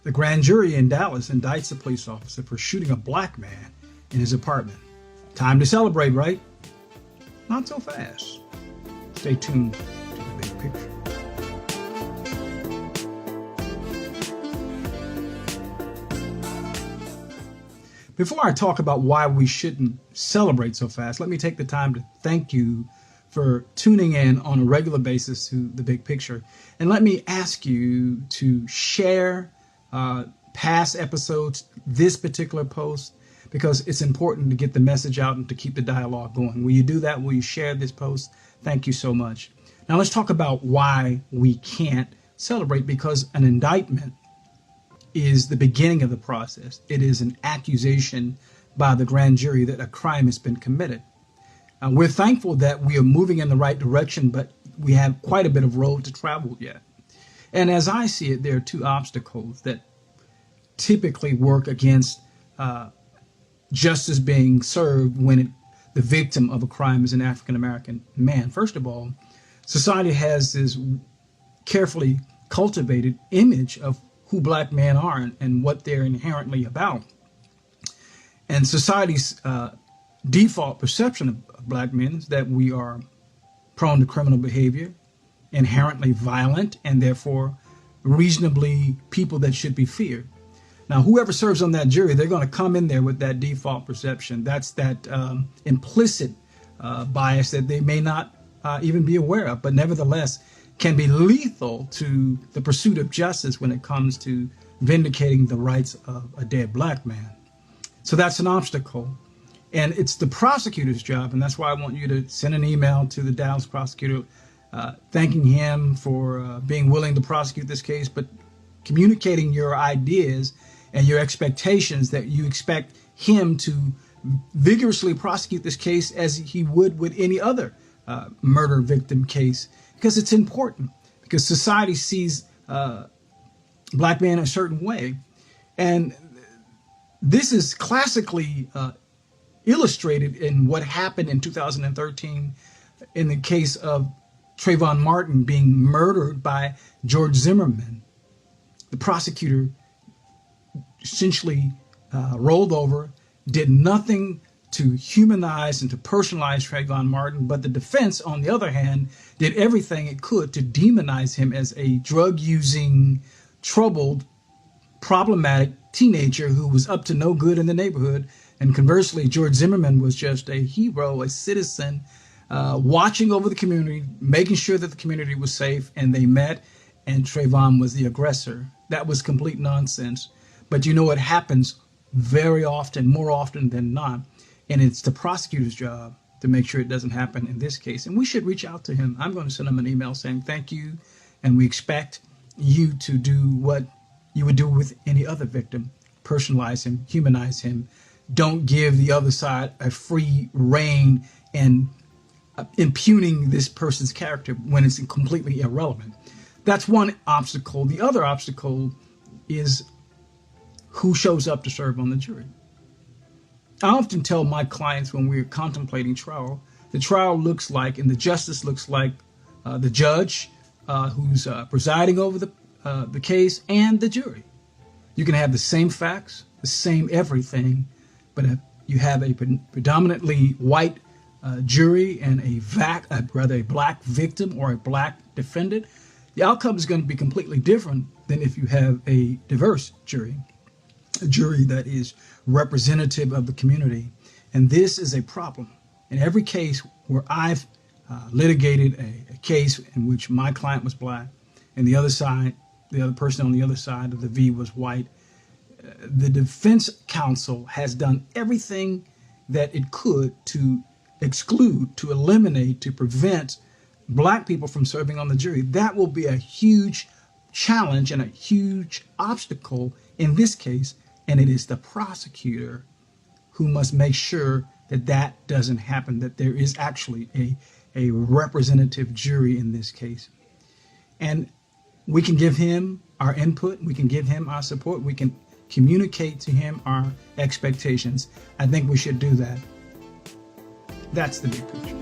The grand jury in Dallas indicts a police officer for shooting a black man in his apartment. Time to celebrate, right? Not so fast. Stay tuned to the big picture. Before I talk about why we shouldn't celebrate so fast, let me take the time to thank you for tuning in on a regular basis to the big picture. And let me ask you to share past episodes, this particular post, because it's important to get the message out and to keep the dialogue going. Will you do that? Will you share this post? Thank you so much. Now let's talk about why we can't celebrate, because an indictment is the beginning of the process. It is an accusation by the grand jury that a crime has been committed. We're thankful that we are moving in the right direction, but we have quite a bit of road to travel yet. And as I see it, there are two obstacles that typically work against justice being served when the victim of a crime is an African-American man. First of all, society has this carefully cultivated image of who black men are and what they're inherently about. And society's default perception of black men is that we are prone to criminal behavior, inherently violent, and therefore reasonably people that should be feared. Now, whoever serves on that jury, they're going to come in there with that default perception. That's that implicit bias that they may not even be aware of, but nevertheless can be lethal to the pursuit of justice when it comes to vindicating the rights of a dead black man. So that's an obstacle. And it's the prosecutor's job, and that's why I want you to send an email to the Dallas prosecutor thanking him for being willing to prosecute this case, but communicating your ideas and your expectations that you expect him to vigorously prosecute this case as he would with any other murder victim case, because it's important, because society sees black men a certain way. And this is classically illustrated in what happened in 2013 in the case of Trayvon Martin being murdered by George Zimmerman. The prosecutor essentially rolled over, did nothing to humanize and to personalize Trayvon Martin, but the defense, on the other hand, did everything it could to demonize him as a drug-using, troubled, problematic teenager who was up to no good in the neighborhood. And conversely, George Zimmerman was just a hero, a citizen, watching over the community, making sure that the community was safe, and they met, and Trayvon was the aggressor. That was complete nonsense. But you know what happens very often, more often than not, and it's the prosecutor's job to make sure it doesn't happen in this case. And we should reach out to him. I'm going to send him an email saying thank you, and we expect you to do what you would do with any other victim. Personalize him, humanize him. Don't give the other side a free rein and impugning this person's character when it's completely irrelevant. That's one obstacle. The other obstacle is who shows up to serve on the jury. I often tell my clients when we're contemplating trial, the trial looks like, and the justice looks like, the judge who's presiding over the case and the jury. You can have the same facts, the same everything, but if you have a predominantly white jury and a black victim or a black defendant, the outcome is going to be completely different than if you have a diverse jury, a jury that is representative of the community. And this is a problem. In every case where I've litigated a case in which my client was black and the other person on the other side of the V was white, the defense counsel has done everything that it could to exclude, to eliminate, to prevent black people from serving on the jury. That will be a huge challenge and a huge obstacle in this case, and it is the prosecutor who must make sure that that doesn't happen, that there is actually a representative jury in this case. And we can give him our input, we can give him our support, we can communicate to him our expectations. I think we should do that. That's the big picture.